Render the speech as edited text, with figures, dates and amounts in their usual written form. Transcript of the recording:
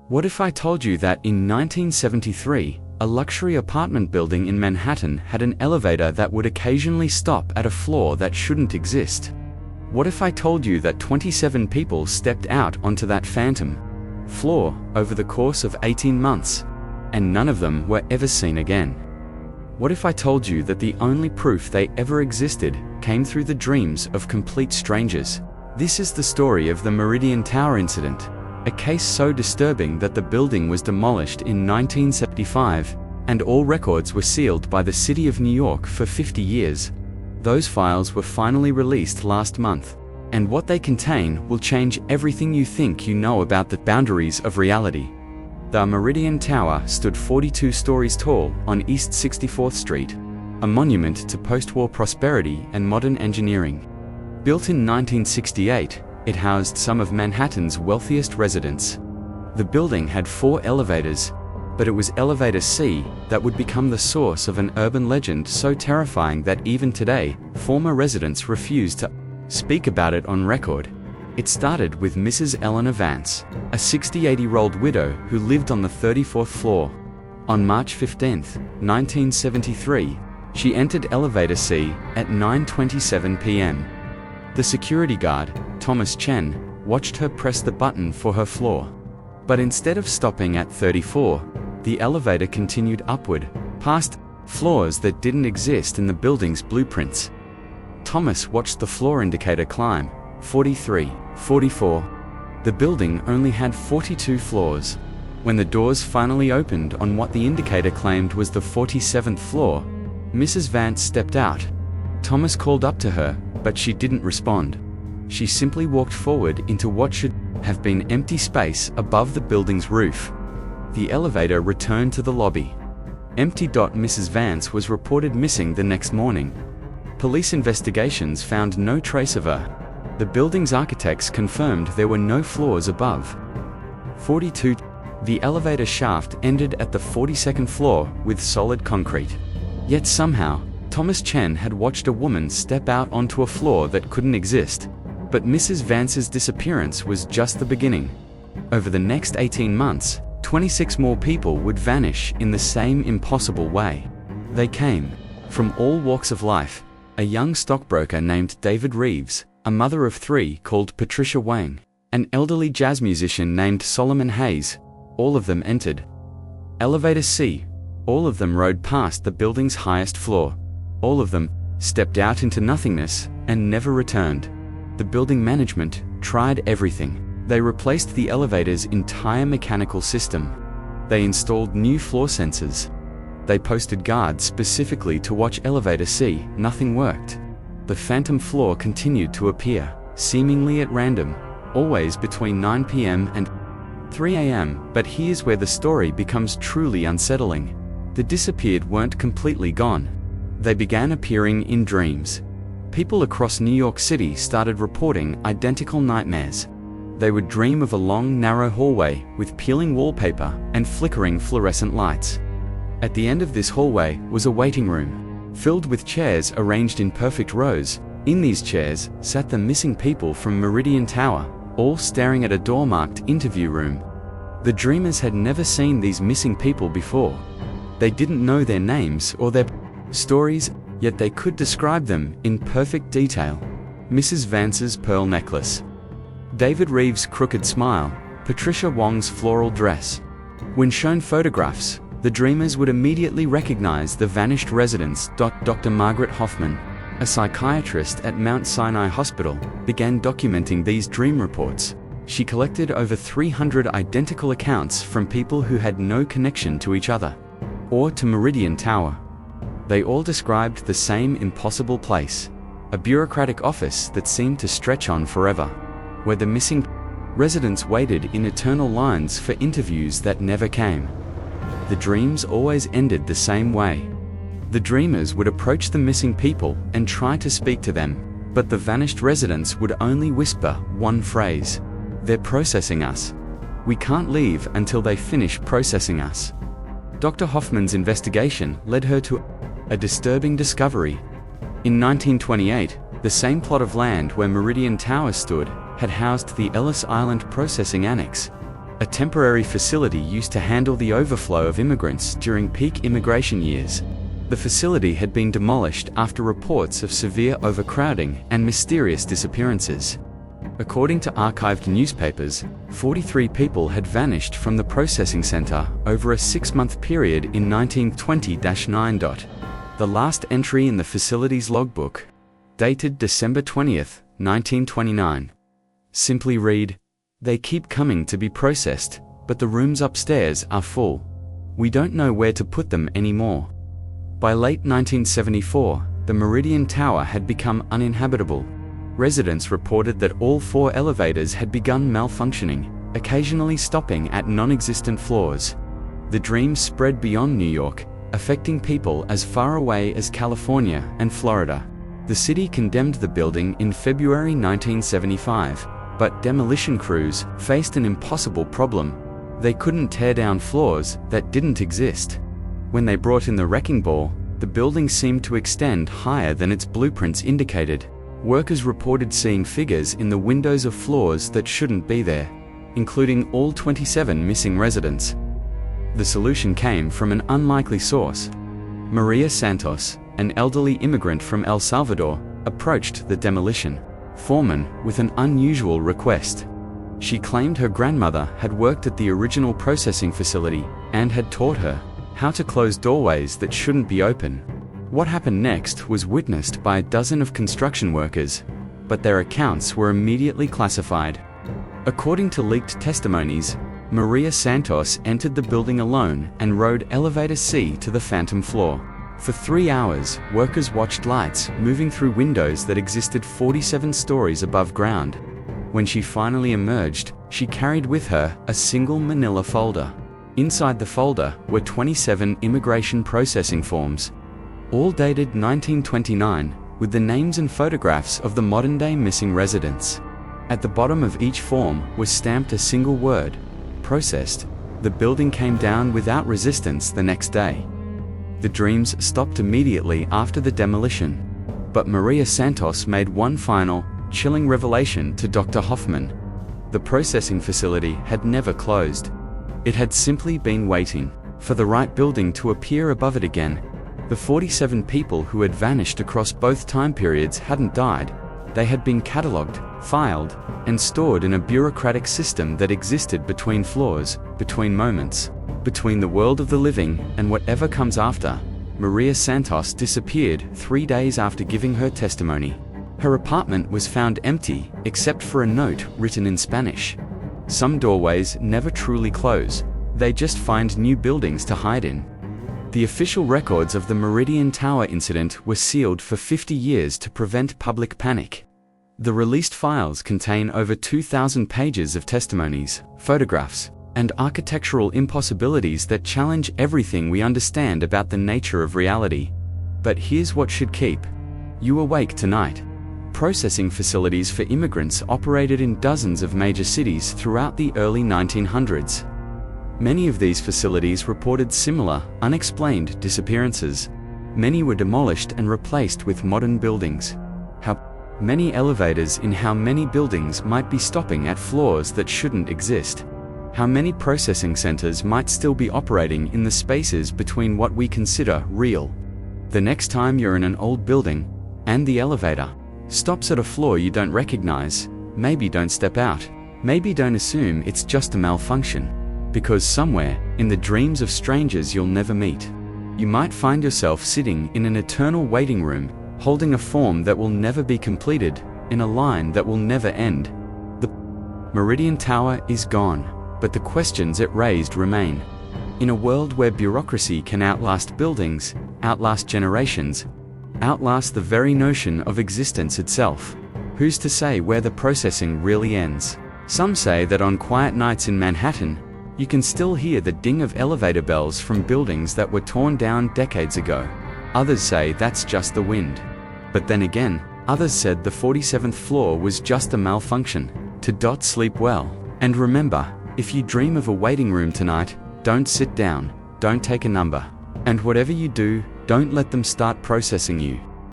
What if I told you that in 1973, a luxury apartment building in Manhattan had an elevator that would occasionally stop at a floor that shouldn't exist? What if I told you that 27 people stepped out onto that phantom floor over the course of 18 months, and none of them were ever seen again? What if I told you that the only proof they ever existed came through the dreams of complete strangers? This is the story of the Meridian Tower incident, a case so disturbing that the building was demolished in 1975, and all records were sealed by the City of New York for 50 years. Those files were finally released last month, and what they contain will change everything you think you know about the boundaries of reality. The Meridian Tower stood 42 stories tall on East 64th Street, a monument to post-war prosperity and modern engineering. Built in 1968, it housed some of Manhattan's wealthiest residents. The building had 4 elevators, but it was Elevator C that would become the source of an urban legend so terrifying that even today, former residents refuse to speak about it on record. It started with Mrs. Eleanor Vance, a 68-year-old widow who lived on the 34th floor. On March 15, 1973, she entered Elevator C at 9:27 p.m. The security guard, Thomas Chen, watched her press the button for her floor. But instead of stopping at 34, the elevator continued upward, past floors that didn't exist in the building's blueprints. Thomas watched the floor indicator climb, 43, 44. The building only had 42 floors. When the doors finally opened on what the indicator claimed was the 47th floor, Mrs. Vance stepped out. Thomas called up to her, but she didn't respond. She simply walked forward into what should have been empty space above the building's roof. The elevator returned to the lobby. Empty. Mrs. Vance was reported missing the next morning. Police investigations found no trace of her. The building's architects confirmed there were no floors above. 42. The elevator shaft ended at the 42nd floor with solid concrete. Yet somehow, Thomas Chen had watched a woman step out onto a floor that couldn't exist. But Mrs. Vance's disappearance was just the beginning. Over the next 18 months, 26 more people would vanish in the same impossible way. They came from all walks of life: a young stockbroker named David Reeves, a mother of 3 called Patricia Wang, an elderly jazz musician named Solomon Hayes. All of them entered Elevator C. All of them rode past the building's highest floor. All of them stepped out into nothingness and never returned. The building management tried everything. They replaced the elevator's entire mechanical system. They installed new floor sensors. They posted guards specifically to watch Elevator C. Nothing worked. The phantom floor continued to appear, seemingly at random, always between 9 p.m. and 3 a.m. But here's where the story becomes truly unsettling. The disappeared weren't completely gone. They began appearing in dreams. People across New York City started reporting identical nightmares. They would dream of a long, narrow hallway with peeling wallpaper and flickering fluorescent lights. At the end of this hallway was a waiting room, filled with chairs arranged in perfect rows. In these chairs sat the missing people from Meridian Tower, all staring at a door marked interview room. The dreamers had never seen these missing people before. They didn't know their names or their stories, yet they could describe them in perfect detail. Mrs. Vance's pearl necklace, David Reeves' crooked smile, Patricia Wang's floral dress. When shown photographs, the dreamers would immediately recognize the vanished residents. Dr. Margaret Hoffman, a psychiatrist at Mount Sinai Hospital, began documenting these dream reports. She collected over 300 identical accounts from people who had no connection to each other or to Meridian Tower. They all described the same impossible place, a bureaucratic office that seemed to stretch on forever, where the missing residents waited in eternal lines for interviews that never came. The dreams always ended the same way. The dreamers would approach the missing people and try to speak to them, but the vanished residents would only whisper one phrase: "They're processing us. We can't leave until they finish processing us." Dr. Hoffman's investigation led her to a disturbing discovery. In 1928, the same plot of land where Meridian Tower stood had housed the Ellis Island Processing Annex, a temporary facility used to handle the overflow of immigrants during peak immigration years. The facility had been demolished after reports of severe overcrowding and mysterious disappearances. According to archived newspapers, 43 people had vanished from the processing center over a 6-month period in 1920-9. The last entry in the facility's logbook, dated December 20th, 1929, simply read, "They keep coming to be processed, but the rooms upstairs are full. We don't know where to put them anymore." By late 1974, the Meridian Tower had become uninhabitable. Residents reported that all 4 elevators had begun malfunctioning, occasionally stopping at non-existent floors. The dream spread beyond New York, affecting people as far away as California and Florida. The city condemned the building in February 1975, but demolition crews faced an impossible problem. They couldn't tear down floors that didn't exist. When they brought in the wrecking ball, the building seemed to extend higher than its blueprints indicated. Workers reported seeing figures in the windows of floors that shouldn't be there, including all 27 missing residents. The solution came from an unlikely source. Maria Santos, an elderly immigrant from El Salvador, approached the demolition foreman with an unusual request. She claimed her grandmother had worked at the original processing facility and had taught her how to close doorways that shouldn't be open. What happened next was witnessed by a dozen of construction workers, but their accounts were immediately classified. According to leaked testimonies, Maria Santos entered the building alone and rode elevator C to the phantom floor. For 3 hours, workers watched lights moving through windows that existed 47 stories above ground. When she finally emerged, she carried with her a single manila folder. Inside the folder were 27 immigration processing forms, all dated 1929, with the names and photographs of the modern-day missing residents. At the bottom of each form was stamped a single word: processed. The building came down without resistance the next day. The dreams stopped immediately after the demolition, but Maria Santos made one final, chilling revelation to Dr. Hoffman. The processing facility had never closed. It had simply been waiting for the right building to appear above it again. The 47 people who had vanished across both time periods hadn't died. They had been catalogued, filed, and stored in a bureaucratic system that existed between floors, between moments, between the world of the living and whatever comes after. Maria Santos disappeared 3 days after giving her testimony. Her apartment was found empty, except for a note written in Spanish. Some doorways never truly close. They just find new buildings to hide in. The official records of the Meridian Tower incident were sealed for 50 years to prevent public panic. The released files contain over 2,000 pages of testimonies, photographs, and architectural impossibilities that challenge everything we understand about the nature of reality. But here's what should keep you awake tonight. Processing facilities for immigrants operated in dozens of major cities throughout the early 1900s. Many of these facilities reported similar, unexplained disappearances. Many were demolished and replaced with modern buildings. How many elevators in how many buildings might be stopping at floors that shouldn't exist? How many processing centers might still be operating in the spaces between what we consider real? The next time you're in an old building, and the elevator stops at a floor you don't recognize, maybe don't step out. Maybe don't assume it's just a malfunction. Because somewhere, in the dreams of strangers you'll never meet, you might find yourself sitting in an eternal waiting room, holding a form that will never be completed, in a line that will never end. The Meridian Tower is gone, but the questions it raised remain. In a world where bureaucracy can outlast buildings, outlast generations, outlast the very notion of existence itself, who's to say where the processing really ends? Some say that on quiet nights in Manhattan, you can still hear the ding of elevator bells from buildings that were torn down decades ago. Others say that's just the wind. But then again, others said the 47th floor was just a malfunction. To sleep well. And remember, if you dream of a waiting room tonight, don't sit down, don't take a number. And whatever you do, don't let them start processing you.